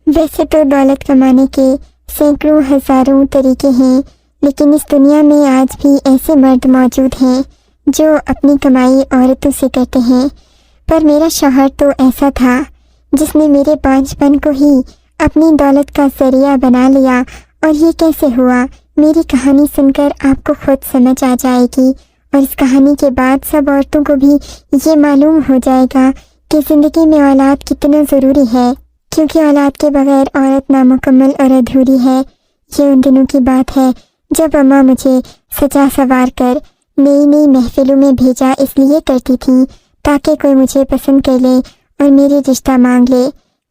वैसे तो दौलत कमाने के सैकड़ों हजारों तरीके हैं, लेकिन इस दुनिया में आज भी ऐसे मर्द मौजूद हैं जो अपनी कमाई औरतों से करते हैं। पर मेरा शौहर तो ऐसा था जिसने मेरे बांझपन को ही अपनी दौलत का जरिया बना लिया। और ये कैसे हुआ, मेरी कहानी सुनकर आपको खुद समझ आ जाएगी। और इस कहानी के बाद सब औरतों को भी ये मालूम हो जाएगा कि ज़िंदगी में औलाद कितना ज़रूरी है, क्योंकि औलाद के बगैर औरत नामुकम्मल और अधूरी है। ये उन दिनों की बात है जब अम्मा मुझे सजा सवार कर नई नई महफिलों में भेजा इसलिए करती थी ताकि कोई मुझे पसंद कर ले और मेरी रिश्ता मांग ले।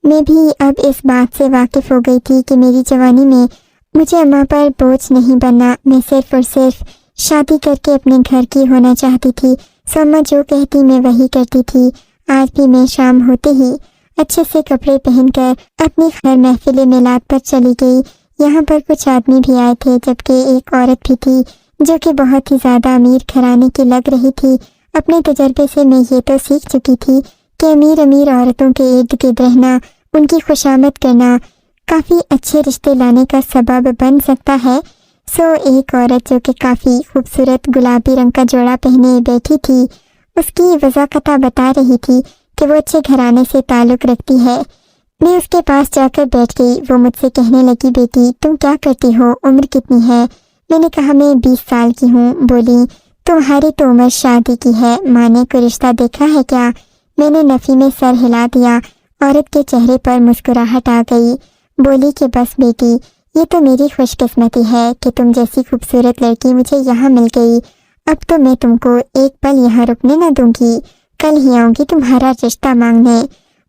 मैं भी अब इस बात से वाकिफ़ हो गई थी कि मेरी जवानी में मुझे अम्मा पर बोझ नहीं बनना। मैं सिर्फ और सिर्फ शादी करके अपने घर की होना चाहती थी। सो अम्मा जो कहती मैं वही करती थी। आज भी मैं शाम होते ही अच्छे से कपड़े पहनकर अपनी खैर महफिल मिलाद पर चली गई। यहाँ पर कुछ आदमी भी आए थे, जबकि एक औरत भी थी जो कि बहुत ही ज़्यादा अमीर घराने की लग रही थी। अपने तजर्बे से मैं ये तो सीख चुकी थी कि अमीर औरतों के इर्द गिर्द रहना, उनकी खुशामद करना काफ़ी अच्छे रिश्ते लाने का सबब बन सकता है। सो एक औरत जो कि काफ़ी खूबसूरत गुलाबी रंग का जोड़ा पहने बैठी थी, उसकी वज़ाकता बता रही थी कि वो अच्छे घराने से ताल्लुक़ रखती है। मैं उसके पास जाकर बैठ गई। वो मुझसे कहने लगी, बेटी तुम क्या करती हो, उम्र कितनी है? मैंने कहा मैं 20 साल की हूँ। बोली, तुम्हारी तो उम्र शादी की है, माँ ने कोई रिश्ता देखा है क्या? मैंने नफ़ी में सर हिला दिया। औरत के चेहरे पर मुस्कुराहट आ गई। बोली कि बस बेटी, ये तो मेरी खुशकिस्मती है कि तुम जैसी खूबसूरत लड़की मुझे यहाँ मिल गई। अब तो मैं तुमको एक पल यहाँ रुकने न दूंगी, कल ही आऊँगी तुम्हारा रिश्ता मांगने।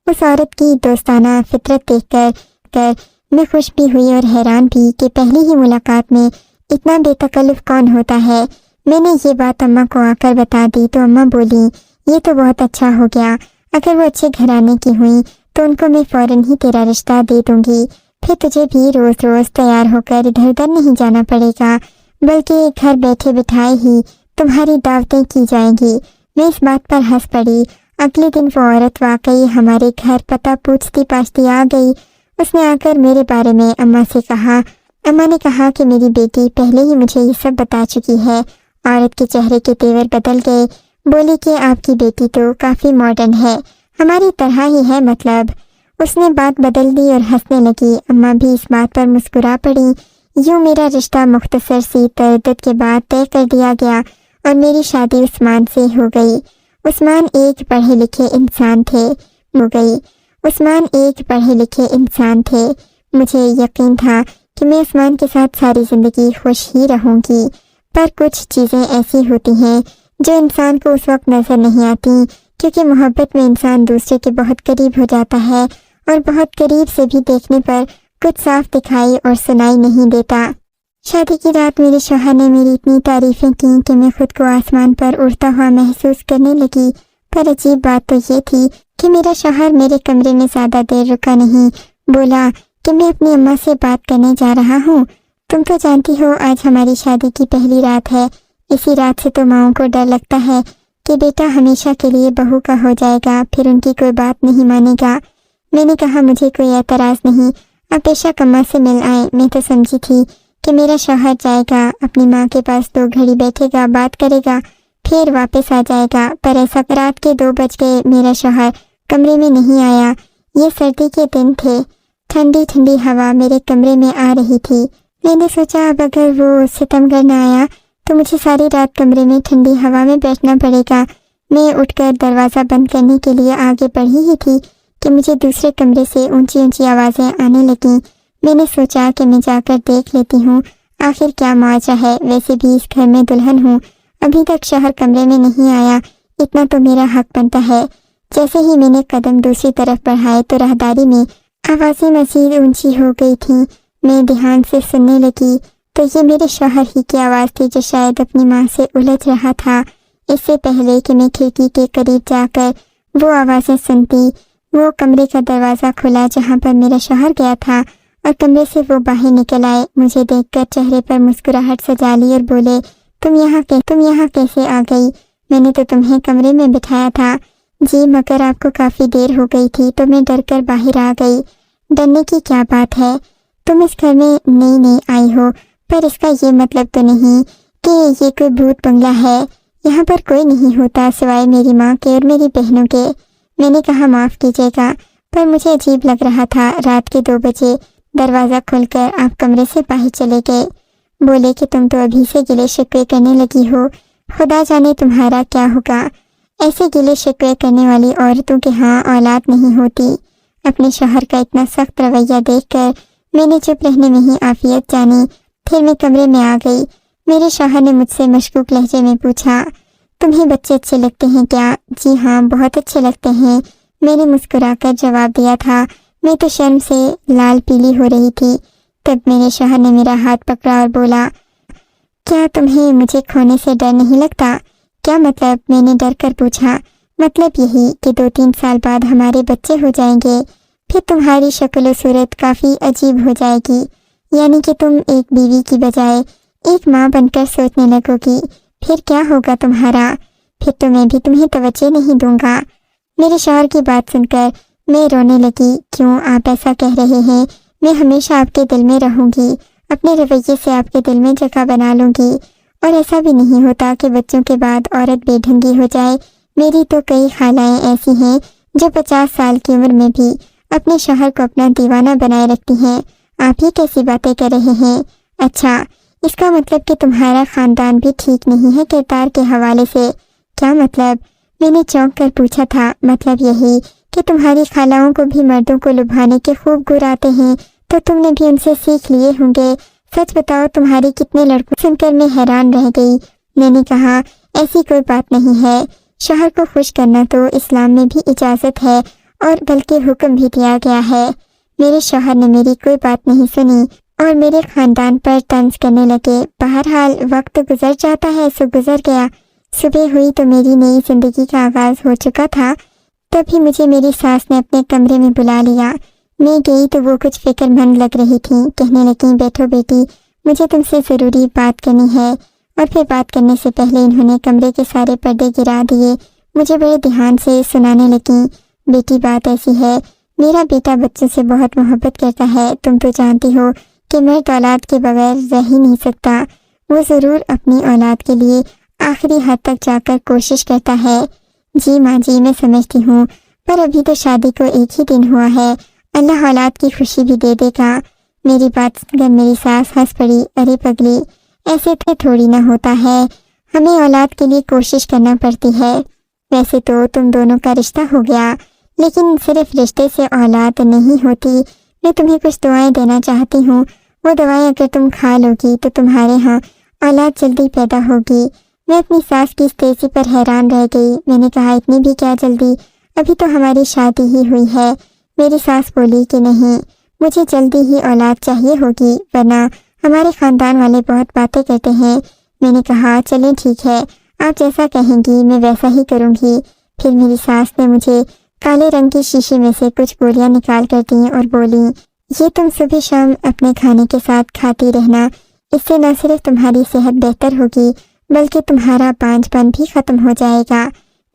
उस औरत की दोस्ताना फितरत देखकर मैं खुश भी हुई और हैरान भी कि पहली ही मुलाकात में इतना बेतकल्लुफ़ कौन होता है। मैंने ये बात अम्मा को आकर बता दी तो अम्मा बोली, ये तो बहुत अच्छा हो गया। अगर वो अच्छे घराने की हुई तो उनको मैं फ़ौरन ही तेरा रिश्ता दे दूंगी। फिर तुझे भी रोज़ रोज़ तैयार होकर इधर उधर नहीं जाना पड़ेगा, बल्कि घर बैठे बिठाए ही तुम्हारी दावतें की जाएंगी। मैं इस बात पर हंस पड़ी। अगले दिन वो औरत वाकई हमारे घर पता पूछती पाछती आ गई। उसने आकर मेरे बारे में अम्मा से कहा। अम्मा ने कहा कि मेरी बेटी पहले ही मुझे ये सब बता चुकी है। औरत के चेहरे के तेवर बदल गए। बोली कि आपकी बेटी तो काफ़ी मॉडर्न है, हमारी तरह ही है मतलब। उसने बात बदल दी और हंसने लगी। अम्मा भी इस बात पर मुस्कुरा पड़ी। यूँ मेरा रिश्ता मुख्तसर सी तरद्दुद के बाद तय कर दिया गया और मेरी शादी उस्मान से हो गई। उस्मान एक पढ़े लिखे इंसान थे। मुझे यकीन था कि मैं उस्मान के साथ सारी ज़िंदगी खुश ही रहूँगी। पर कुछ चीज़ें ऐसी होती हैं जो इंसान को उस वक्त नज़र नहीं आती, क्योंकि मोहब्बत में इंसान दूसरे के बहुत करीब हो जाता है और बहुत करीब से भी देखने पर कुछ साफ दिखाई और सुनाई नहीं देता। शादी की रात मेरे शौहर ने मेरी इतनी तारीफ़ें की कि मैं खुद को आसमान पर उड़ता हुआ महसूस करने लगी। पर अजीब बात तो ये थी कि मेरा शौहर मेरे कमरे में ज़्यादा देर रुका नहीं। बोला कि मैं अपनी अम्मा से बात करने जा रहा हूँ। तुम तो जानती हो आज हमारी शादी की पहली रात है। इसी रात से तो माँओं को डर लगता है कि बेटा हमेशा के लिए बहू का हो जाएगा, फिर उनकी कोई बात नहीं मानेगा। मैंने कहा मुझे कोई एतराज़ नहीं, आप बेशक अम्मा से मिल आए। मैं तो समझी थी कि मेरा शौहर जाएगा, अपनी माँ के पास 2 घड़ी बैठेगा, बात करेगा, फिर वापस आ जाएगा। पर ऐसा रात के 2 बज गए, मेरा शौहर कमरे में नहीं आया। ये सर्दी के दिन थे, ठंडी ठंडी हवा मेरे कमरे में आ रही थी। मैंने सोचा अब अगर वो सितमगर न आया तो मुझे सारी रात कमरे में ठंडी हवा में बैठना पड़ेगा। मैं उठकर दरवाज़ा बंद करने के लिए आगे बढ़ी ही थी कि मुझे दूसरे कमरे से ऊंची ऊंची आवाज़ें आने लगीं। मैंने सोचा कि मैं जाकर देख लेती हूँ, आखिर क्या मौजा है। वैसे भी इस घर में दुल्हन हूँ, अभी तक शौहर कमरे में नहीं आया, इतना तो मेरा हक बनता है। जैसे ही मैंने कदम दूसरी तरफ बढ़ाए तो राहदारी में आवाज़ें मज़ीद ऊंची हो गई थीं। मैं ध्यान से सुनने लगी तो ये मेरे शौहर ही की आवाज़ थी जो शायद अपनी माँ से उलझ रहा था। इससे पहले कि मैं खिड़की के करीब जाकर वो आवाज़ें सुनती, वो कमरे का दरवाज़ा खुला जहाँ पर मेरा शौहर गया था और कमरे से वो बाहर निकल आए। मुझे देखकर चेहरे पर मुस्कुराहट सजा ली और बोले, तुम यहाँ कैसे आ गई? मैंने तो तुम्हें कमरे में बिठाया था। जी मगर आपको काफ़ी देर हो गई थी तो मैं डर कर बाहर आ गई। डरने की क्या बात है? तुम इस घर में नई नई आई हो, पर इसका ये मतलब तो नहीं कि ये कोई भूत बंगला है। यहाँ पर कोई नहीं होता सिवाय मेरी माँ के और मेरी बहनों के। मैंने कहा माफ़ कीजिएगा, पर मुझे अजीब लग रहा था। रात के 2 बजे दरवाज़ा खुलकर आप कमरे से बाहर चले गए। बोले कि तुम तो अभी से गिले शिकवे करने लगी हो, खुदा जाने तुम्हारा क्या होगा। ऐसे गिले शिकवे करने वाली औरतों के यहाँ औलाद नहीं होती। अपने शौहर का इतना सख्त रवैया देखकर मैंने चुप रहने में ही आफियत जानी। फिर मैं कमरे में आ गई। मेरे शौहर ने मुझसे मशकूक लहजे में पूछा, तुम्हें बच्चे अच्छे लगते हैं क्या? जी हाँ, बहुत अच्छे लगते हैं, मैंने मुस्कुराकर जवाब दिया था। मैं तो शर्म से लाल पीली हो रही थी। तब मेरे शौहर ने मेरा हाथ पकड़ा और बोला, क्या तुम्हें मुझे खोने से डर नहीं लगता? क्या मतलब? मैंने डर कर पूछा। मतलब यही कि 2-3 साल बाद हमारे बच्चे हो जाएंगे, फिर तुम्हारी शक्ल और सूरत काफ़ी अजीब हो जाएगी। यानी कि तुम एक बीवी की बजाय एक माँ बनकर सोचने लगोगी। फिर क्या होगा तुम्हारा? फिर तो मैं भी तुम्हें तवज्जो नहीं दूंगा। मेरे शौहर की बात सुनकर मैं रोने लगी। क्यों आप ऐसा कह रहे हैं? मैं हमेशा आपके दिल में रहूंगी, अपने रवैये से आपके दिल में जगह बना लूंगी। और ऐसा भी नहीं होता कि बच्चों के बाद औरत बेढंगी हो जाए। मेरी तो कई खालाएं ऐसी हैं जो 50 साल की उम्र में भी अपने शौहर को अपना दीवाना बनाए रखती हैं। आप ही कैसी बातें कर रहे हैं? अच्छा, इसका मतलब कि तुम्हारा खानदान भी ठीक नहीं है किरदार के हवाले से? क्या मतलब? मैंने चौंक कर पूछा था। मतलब यही कि तुम्हारी खालाओं को भी मर्दों को लुभाने के खूब गुर आते हैं, तो तुमने भी उनसे सीख लिए होंगे। सच बताओ, तुम्हारी कितने लड़कों? सुनकर मैं हैरान रह गई। मैंने कहा, ऐसी कोई बात नहीं है। शौहर को खुश करना तो इस्लाम में भी इजाज़त है और बल्कि हुक्म भी दिया गया है। मेरे शौहर ने मेरी कोई बात नहीं सुनी और मेरे खानदान पर तंज करने लगे। बहरहाल वक्त गुजर जाता है सो गुजर गया। सुबह हुई तो मेरी नई जिंदगी का आगाज हो चुका था। तभी मुझे मेरी सास ने अपने कमरे में बुला लिया। मैं गई तो वो कुछ फिक्रमंद लग रही थी। कहने लगी, बैठो बेटी, मुझे तुमसे ज़रूरी बात करनी है। और फिर बात करने से पहले इन्होंने कमरे के सारे पर्दे गिरा दिए। मुझे बड़े ध्यान से सुनाने लगी। बेटी, बात ऐसी है, मेरा बेटा बच्चों से बहुत मोहब्बत करता है। तुम तो जानती हो कि मर्द औलाद के बगैर रह ही नहीं सकता। वो ज़रूर अपनी औलाद के लिए आखिरी हद तक जाकर कोशिश करता है। जी माँ जी, मैं समझती हूँ, पर अभी तो शादी को 1 ही दिन हुआ है। अल्लाह औलाद की खुशी भी दे देगा। मेरी बात सुनकर मेरी सास हंस पड़ी। अरे पगली, ऐसे तो थोड़ी ना होता है, हमें औलाद के लिए कोशिश करना पड़ती है। वैसे तो तुम दोनों का रिश्ता हो गया, लेकिन सिर्फ रिश्ते से औलाद नहीं होती। मैं तुम्हें कुछ दुआएं देना चाहती हूँ। वो दवाएं अगर तुम खा लोगी तो तुम्हारे यहाँ औलाद जल्दी पैदा होगी। मैं अपनी सास की इस तेजी पर हैरान रह गई। मैंने कहा, इतनी भी क्या जल्दी? अभी तो हमारी शादी ही हुई है। मेरी सास बोली कि नहीं, मुझे जल्दी ही औलाद चाहिए होगी, वरना हमारे खानदान वाले बहुत बातें करते हैं। मैंने कहा, चलें ठीक है, आप जैसा कहेंगी मैं वैसा ही करूँगी। फिर मेरी सास ने मुझे काले रंग की शीशी में से कुछ गोलियां निकाल कर दी और बोली, ये तुम सुबह शाम अपने खाने के साथ खाती रहना। इससे न सिर्फ तुम्हारी सेहत बेहतर होगी बल्कि तुम्हारा बांझपन भी खत्म हो जाएगा।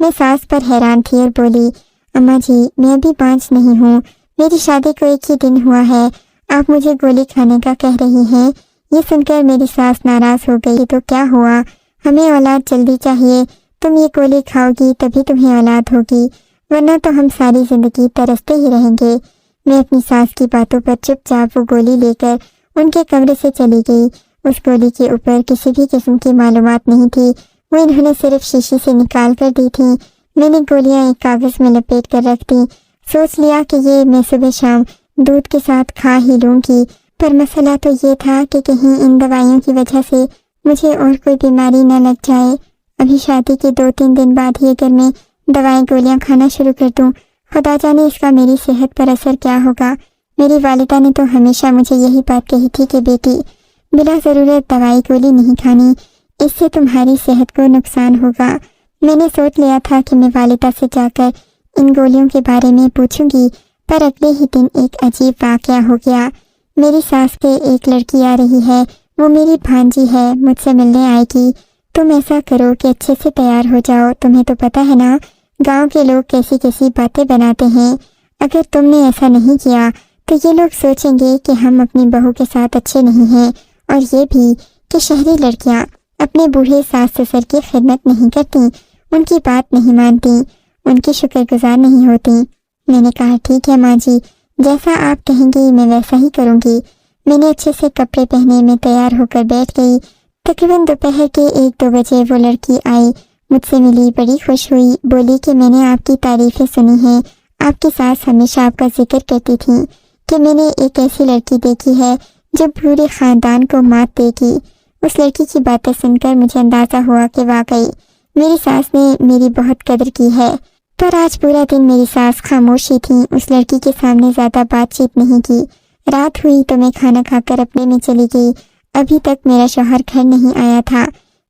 मैं सास पर हैरान थी और बोली, अम्मा जी, मैं अभी बांझ नहीं हूँ, मेरी शादी को 1 ही दिन हुआ है, आप मुझे गोली खाने का कह रही हैं। ये सुनकर मेरी सास नाराज हो गई। तो क्या हुआ, हमें औलाद जल्दी चाहिए, तुम ये गोली खाओगी तभी तुम्हें औलाद होगी, वरना तो हम सारी जिंदगी तरसते ही रहेंगे। मैं अपनी सास की बातों पर चुपचाप वो गोली लेकर उनके कमरे से चली गई। उस गोली के ऊपर किसी भी किस्म की मालूमात नहीं थी, वो इन्होंने सिर्फ शीशी से निकाल कर दी थी। मैंने गोलियां एक कागज़ में लपेट कर रख दी। सोच लिया कि ये मैं सुबह शाम दूध के साथ खा ही लूँगी। पर मसला तो ये था कि कहीं इन दवाइयों की वजह से मुझे और कोई बीमारी न लग जाए। अभी शादी के 2-3 दिन बाद ही अगर मैं दवाएं गोलियां खाना शुरू कर दूं, खुदा जाने इसका मेरी सेहत पर असर क्या होगा। मेरी वालिदा ने तो हमेशा मुझे यही बात कही थी कि बेटी, बिला ज़रूरत दवाई गोली नहीं खानी, इससे तुम्हारी सेहत को नुकसान होगा। मैंने सोच लिया था कि मैं वालिदा से जाकर इन गोलियों के बारे में पूछूंगी, पर अगले ही दिन एक अजीब वाक़या हो गया। मेरी सास के एक लड़की आ रही है, वो मेरी भांजी है, मुझसे मिलने आएगी। तुम ऐसा करो कि अच्छे से तैयार हो जाओ। तुम्हें तो पता है ना, गांव के लोग कैसी कैसी बातें बनाते हैं। अगर तुमने ऐसा नहीं किया تو یہ لوگ سوچیں گے کہ ہم اپنی بہو کے ساتھ اچھے نہیں ہیں، اور یہ بھی کہ شہری لڑکیاں اپنے بوڑھے ساس سسر کی خدمت نہیں کرتی، ان کی بات نہیں مانتی، ان کی شکر گزار نہیں ہوتی۔ میں نے کہا ٹھیک ہے ماں جی، جیسا آپ کہیں گی میں ویسا ہی کروں گی۔ میں نے اچھے سے کپڑے پہنے، میں تیار ہو کر بیٹھ گئی۔ تقریباً دوپہر کے 1-2 بجے وہ لڑکی آئی، مجھ سے ملی، بڑی خوش ہوئی، بولی کہ میں نے آپ کی تعریفیں سنی ہیں، آپ کی ساس ہمیشہ آپ کا ذکر کرتی تھی کہ میں نے ایک ایسی لڑکی دیکھی ہے جو پورے خاندان کو مات دے گی۔ اس لڑکی کی باتیں سن کر مجھے اندازہ ہوا کہ واقعی میری ساس نے میری بہت قدر کی ہے، پر آج پورا دن میری ساس خاموشی تھی، اس لڑکی کے سامنے زیادہ بات چیت نہیں کی۔ رات ہوئی تو میں کھانا کھا کر اپنے میں چلی گئی۔ ابھی تک میرا شوہر گھر نہیں آیا تھا۔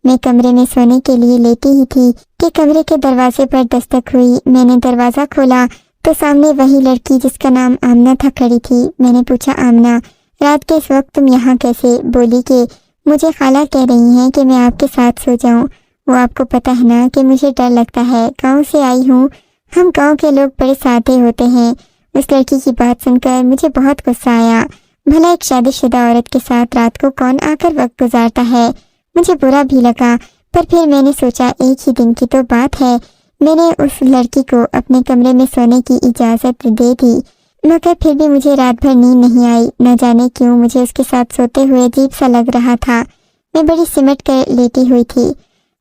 میں کمرے میں سونے کے لیے لیٹی ہی تھی کہ کمرے کے دروازے پر دستک ہوئی۔ میں نے دروازہ کھولا تو سامنے وہی لڑکی جس کا نام آمنہ تھا کھڑی تھی۔ میں نے پوچھا آمنہ، رات کے اس وقت تم یہاں کیسے؟ بولی کہ مجھے خالہ کہہ رہی ہیں کہ میں آپ کے ساتھ سو جاؤں۔ وہ آپ کو پتہ ہے نا کہ مجھے ڈر لگتا ہے، گاؤں سے آئی ہوں، ہم گاؤں کے لوگ بڑے سادے ہوتے ہیں۔ اس لڑکی کی بات سن کر مجھے بہت غصہ آیا۔ بھلا ایک شادی شدہ عورت کے ساتھ رات کو کون آ کر وقت گزارتا ہے؟ مجھے برا بھی لگا، پر پھر میں نے سوچا ایک ہی دن کی تو بات ہے۔ میں نے اس لڑکی کو اپنے کمرے میں سونے کی اجازت دے دی، مگر پھر بھی مجھے رات بھر نیند نہیں آئی۔ نہ جانے کیوں مجھے اس کے ساتھ سوتے ہوئے عجیب سا لگ رہا تھا۔ میں بڑی سمٹ کر لیٹی ہوئی تھی۔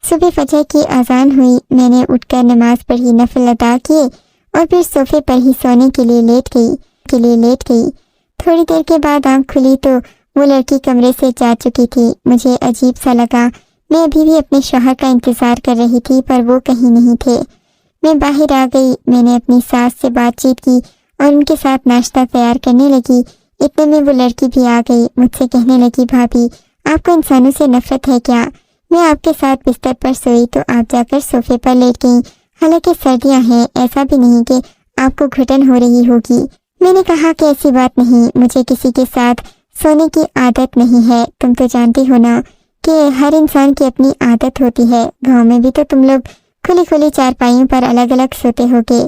صبح فجر کی اذان ہوئی، میں نے اٹھ کر نماز پڑھی، نفل ادا کیے اور پھر صوفے پر ہی سونے کے لیے لیٹ گئی۔ تھوڑی دیر کے بعد آنکھ کھلی تو وہ لڑکی کمرے سے جا چکی تھی۔ مجھے عجیب سا لگا۔ میں ابھی بھی اپنے شوہر کا انتظار کر رہی تھی، پر وہ کہیں نہیں تھے۔ میں باہر آ گئی، میں نے اپنی ساس سے بات چیت کی اور ان کے ساتھ ناشتہ تیار کرنے لگی۔ اتنے میں وہ لڑکی بھی آ گئی، مجھ سے کہنے لگی بھابھی آپ کو انسانوں سے نفرت ہے کیا؟ میں آپ کے ساتھ بستر پر سوئی تو آپ جا کر صوفے پر لیٹ گئیں، حالانکہ سردیاں ہیں، ایسا بھی نہیں کہ آپ کو گھٹن ہو رہی ہوگی۔ میں نے کہا کہ ایسی بات نہیں، مجھے کسی کے ساتھ سونے کی عادت نہیں ہے، تم تو جانتی ہو نا کہ ہر انسان کی اپنی عادت ہوتی ہے، گاؤں میں بھی تو تم لوگ کھلی چارپائیوں پر الگ الگ سوتے ہوگے۔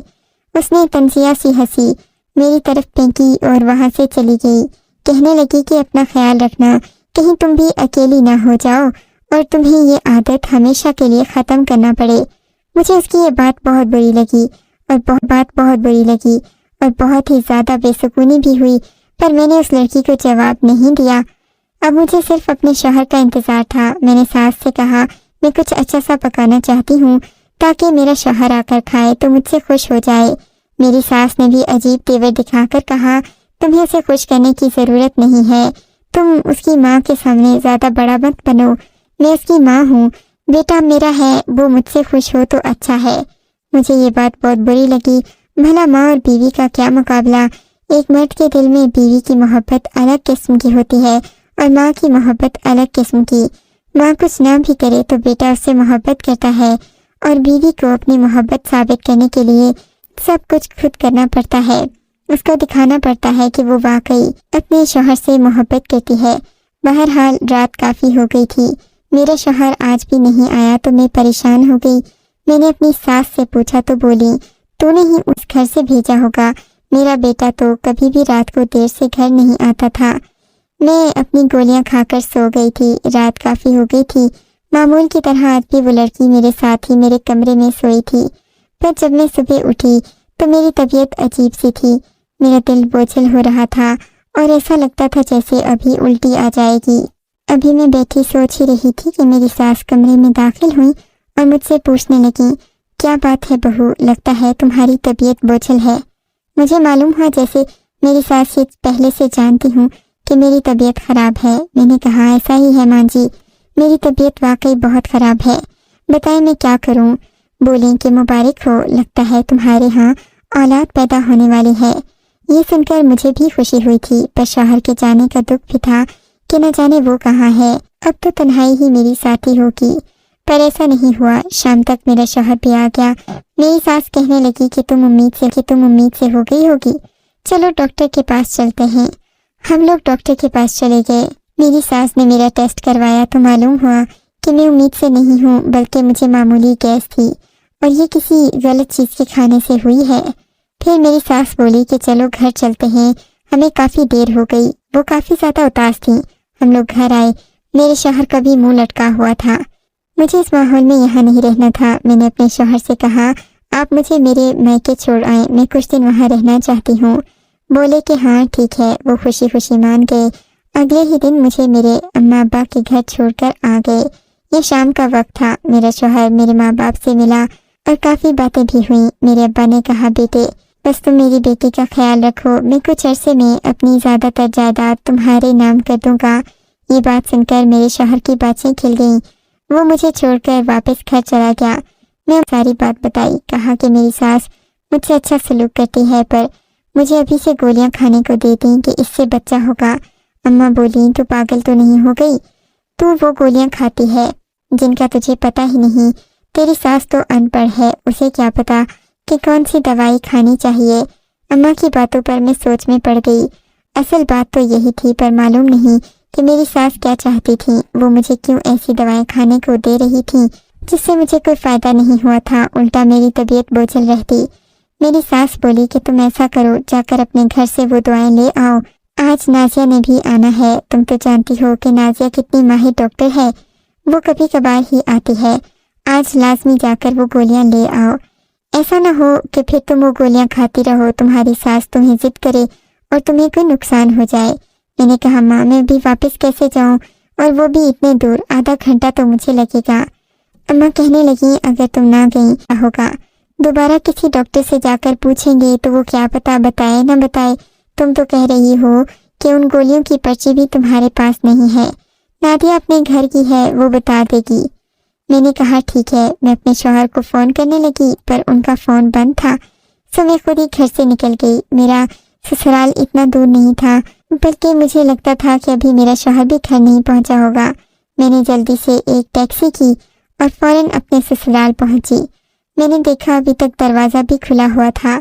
اس نے تنزیہ سی ہنسی، میری طرف پھینکی اور وہاں سے چلی گئی۔ کہنے لگی کہ اپنا خیال رکھنا، کہیں تم بھی اکیلی نہ ہو جاؤ اور تمہیں یہ عادت ہمیشہ کے لیے ختم کرنا پڑے۔ مجھے اس کی یہ بات بہت بری لگی اور بہت ہی زیادہ بے سکونی بھی ہوئی، پر میں نے اس لڑکی کو جواب نہیں دیا۔ اب مجھے صرف اپنے شوہر کا انتظار تھا۔ میں نے ساس سے کہا میں کچھ اچھا سا پکانا چاہتی ہوں تاکہ میرا شوہر آ کر کھائے تو مجھ سے خوش ہو جائے۔ میری ساس نے بھی عجیب تیور دکھا کر کہا تمہیں اسے خوش کرنے کی ضرورت نہیں ہے، تم اس کی ماں کے سامنے زیادہ بڑا مت بنو، میں اس کی ماں ہوں، بیٹا میرا ہے، وہ مجھ سے خوش ہو تو اچھا ہے۔ مجھے یہ بات بہت بری لگی۔ بھلا ماں اور بیوی کا کیا مقابلہ؟ ایک مرد کے دل میں بیوی کی محبت الگ قسم کی ہوتی ہے اور ماں کی محبت الگ قسم کی۔ ماں کچھ نہ بھی کرے تو بیٹا اس سے محبت کرتا ہے، اور بیوی کو اپنی محبت ثابت کرنے کے لیے سب کچھ خود کرنا پڑتا ہے، اس کو دکھانا پڑتا ہے کہ وہ واقعی اپنے شوہر سے محبت کرتی ہے۔ بہرحال رات کافی ہو گئی تھی، میرا شوہر آج بھی نہیں آیا تو میں پریشان ہو گئی۔ میں نے اپنی ساس سے پوچھا تو بولی تو نے ہی اس گھر سے بھیجا ہوگا، میرا بیٹا تو کبھی بھی رات کو دیر سے گھر نہیں آتا تھا۔ میں اپنی گولیاں کھا کر سو گئی تھی، رات کافی ہو گئی تھی۔ معمول کی طرح آج بھی وہ لڑکی میرے ساتھ ہی میرے کمرے میں سوئی تھی، پر جب میں صبح اٹھی تو میری طبیعت عجیب سی تھی، میرا دل بوجھل ہو رہا تھا اور ایسا لگتا تھا جیسے ابھی الٹی آ جائے گی۔ ابھی میں بیٹھی سوچ ہی رہی تھی کہ میری ساس کمرے میں داخل ہوئی اور مجھ سے پوچھنے لگی کیا بات ہے بہو، لگتا ہے تمہاری طبیعت بوجھل ہے۔ مجھے معلوم ہوا جیسے میری ساس سے پہلے سے جانتی ہوں کہ میری طبیعت خراب ہے۔ میں نے کہا ایسا ہی ہے ماں جی، میری طبیعت واقعی بہت خراب ہے، بتائیں میں کیا کروں؟ بولیں کہ مبارک ہو، لگتا ہے تمہارے ہاں اولاد پیدا ہونے والی ہے۔ یہ سن کر مجھے بھی خوشی ہوئی تھی، پر شوہر کے جانے کا دکھ بھی تھا کہ نہ جانے وہ کہاں ہے، اب تو تنہائی ہی میری ساتھی ہوگی۔ پر ایسا نہیں ہوا، شام تک میرا شوہر بھی آ گیا۔ میری ساس کہنے لگی کہ تم امید سے ہو گئی ہوگی، چلو ڈاکٹر کے پاس چلتے ہیں۔ ہم لوگ ڈاکٹر کے پاس چلے گئے۔ میری ساس نے میرا ٹیسٹ کروایا تو معلوم ہوا کہ میں امید سے نہیں ہوں، بلکہ مجھے معمولی گیس تھی اور یہ کسی غلط چیز کے کھانے سے ہوئی ہے۔ پھر میری ساس بولی کہ چلو گھر چلتے ہیں، हमें काफी देर हो गई। वो काफी ज्यादा उदास थी। हम लोग घर आए। मेरे शौहर का भी मुंह लटका हुआ था। मुझे इस माहौल में यहाँ नहीं रहना था। मैंने अपने शौहर से कहा, आप मुझे मेरे मायके छोड़ आए, मैं कुछ दिन वहाँ रहना चाहती हूँ। बोले कि हाँ ठीक है। वो खुशी खुशी मान गए। अगले ही दिन मुझे मेरे अम्मा अब्बा के घर छोड़कर आ गए। ये शाम का वक्त था। मेरा शौहर मेरे माँ बाप से मिला और काफी बातें भी हुई। मेरे अब्बा ने कहा, बेटे बस तुम मेरी बेटी का ख्याल रखो, मैं कुछ अरसे में अपनी ज्यादातर जायदाद तुम्हारे नाम कर दूंगा। ये बात सुनकर मेरे शौहर की बातें खिल गईं। वो मुझे छोड़कर वापस घर चला गया। मैं सारी बात बताई। कहा कि मेरी सास मुझसे अच्छा सलूक करती है, पर मुझे अभी से गोलियां खाने को दे दी कि इससे बच्चा होगा। अम्मा बोली, तू पागल तो नहीं हो गई? तू वो गोलियां खाती है जिनका तुझे पता ही नहीं। तेरी सास तो अनपढ़ है, उसे क्या पता कि कौन सी दवाई खानी चाहिए। अम्मा की बातों पर मैं सोच में पड़ गई। असल बात तो यही थी, पर मालूम नहीं कि मेरी सास क्या चाहती थी। वो मुझे क्यों ऐसी दवाएं खाने को दे रही थी जिससे मुझे कोई फायदा नहीं हुआ था, उल्टा मेरी तबीयत बोझल रहती। मेरी सास बोली कि तुम ऐसा करो, जाकर अपने घर से वो दवाएं ले आओ। आज नाजिया ने भी आना है। तुम तो जानती हो कि नाजिया कितनी माहिर डॉक्टर है। वो कभी कभार ही आती है। आज लाजमी जाकर वो गोलियां ले आओ। ऐसा न हो कि फिर तुम वो गोलियां खाती रहो, तुम्हारी सास तुम्हें जिद करे और तुम्हें कोई नुकसान हो जाए। मैंने कहा, माँ मैं भी वापस कैसे जाऊं, और वो भी इतने दूर, आधा घंटा तो मुझे लगेगा। अम्मा कहने लगी, अगर तुम ना गई क्या होगा? दोबारा किसी डॉक्टर से जाकर पूछेंगे तो वो क्या पता बताए न बताए। तुम तो कह रही हो कि उन गोलियों की पर्ची भी तुम्हारे पास नहीं है। नादिया अपने घर की है, वो बता देगी। मैंने कहा ठीक है। मैं अपने शौहर को फोन करने लगी, पर उनका फोन बंद था, सो मैं खुद ही घर से निकल गई। मेरा ससुराल इतना दूर नहीं था, बल्कि मुझे लगता था कि अभी मेरा शौहर भी घर नहीं पहुंचा होगा। मैंने जल्दी से एक टैक्सी की और फौरन अपने ससुराल पहुंची। मैंने देखा अभी तक दरवाजा भी खुला हुआ था।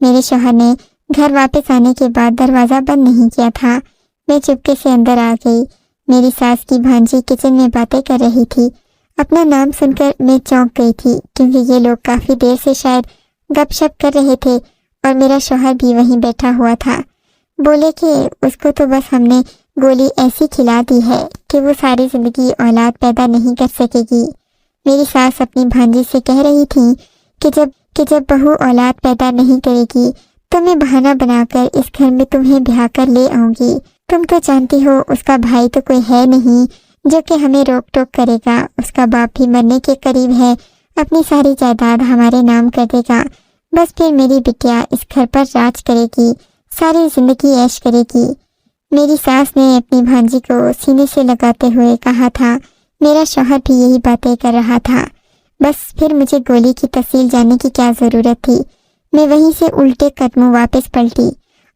मेरे शौहर ने घर वापस आने के बाद दरवाजा बंद नहीं किया था। मैं चुपके से अंदर आ गई। मेरी सास की भांजी किचन में बातें कर रही थी। अपना नाम सुनकर मैं चौंक गई थी, क्योंकि ये लोग काफी देर से शायद गपशप कर रहे थे और मेरा शौहर भी वहीं बैठा हुआ था। बोले कि उसको तो बस हमने गोली ऐसी खिला दी है कि वो सारी जिंदगी औलाद पैदा नहीं कर सकेगी। मेरी सास अपनी भांजी से कह रही थी कि जब बहू औलाद पैदा नहीं करेगी तो मैं बहाना बनाकर इस घर में तुम्हें ब्याह कर ले आऊंगी। तुम तो जानती हो उसका भाई तो कोई है नहीं जो कि हमें रोक टोक करेगा। उसका बाप भी मरने के करीब है, अपनी सारी जायदाद हमारे नाम कर देगा। बस फिर मेरी बिटिया इस घर पर राज करेगी, सारी जिंदगी ऐश करेगी। मेरी सास ने अपनी भांजी को सीने से लगाते हुए कहा था। मेरा शौहर भी यही बातें कर रहा था। बस फिर मुझे गोली की तफसील जानने की क्या जरूरत थी। मैं वहीं से उल्टे कदमों वापस पलटी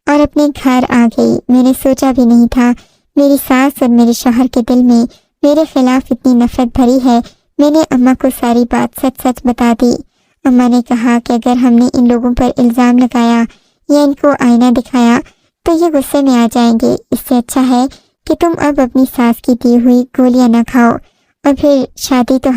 और अपने घर आ गई। मैंने सोचा भी नहीं था मेरी सास और मेरे शौहर के दिल में मेरे खिलाफ इतनी नफरत भरी है। मैंने अम्मा को सारी बात सच सच बता दी। अम्मा ने कहा कि अगर हमने इन लोगों पर इल्जाम लगाया या इनको आईना दिखाया तो ये गुस्से में आ जाएंगे। इससे अच्छा है कि तुम अब अपनी सास की दी हुई गोलियां न खाओ और फिर शादी तो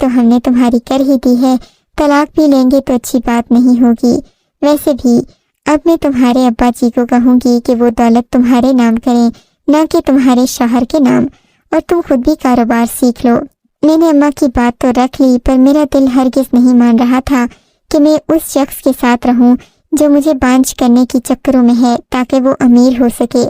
हमने तुम्हारी कर ही दी है। तलाक भी लेंगे तो अच्छी बात नहीं होगी। वैसे भी अब मैं तुम्हारे अब्बा जी को कहूंगी कि वो दौलत तुम्हारे नाम करें, न कि तुम्हारे शौहर के नाम, और तुम खुद भी कारोबार सीख लो। मैंने अम्मा की बात तो रख ली, पर मेरा दिल हरगिज नहीं मान रहा था कि मैं उस शख्स के साथ रहूं जो मुझे बांझ करने की चक्करों में है ताकि वो अमीर हो सके।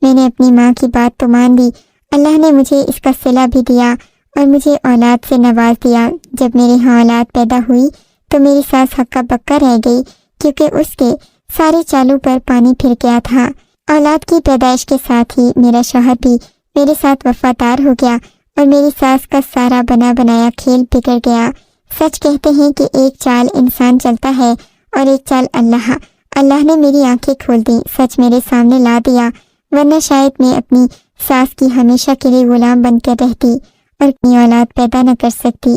मैंने अपनी माँ की बात तो मान ली। अल्लाह ने मुझे इसका सिला भी दिया और मुझे औलाद से नवाज दिया। जब मेरे यहाँ औलाद पैदा हुई तो मेरी सास हक्का बक्का रह गई, क्योंकि उसके सारे चालों पर पानी फिर गया था। औलाद की पैदाइश के साथ ही मेरा शौहर भी मेरे साथ वफादार हो गया और मेरी सास का सारा बना बनाया खेल बिगड़ गया। सच कहते हैं कि एक चाल इंसान चलता है और एक चाल अल्लाह ने मेरी आंखें खोल दी, सच मेरे सामने ला दिया, वरना शायद मैं अपनी सास की हमेशा के लिए गुलाम बनकर रहती और अपनी औलाद पैदा न कर सकती।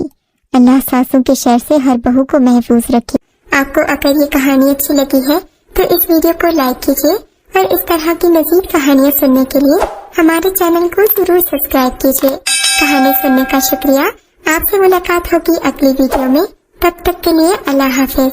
अल्लाह सासों के शर से हर बहू को महफूज रखे। आपको अगर ये कहानी अच्छी लगी है तो इस वीडियो को लाइक कीजिए और इस तरह की मजीद कहानियाँ सुनने के लिए हमारे चैनल को जरूर सब्सक्राइब कीजिए। कहानी सुनने का शुक्रिया। आपसे मुलाकात होगी अगली वीडियो में। तब तक के लिए अल्लाह हाफिज।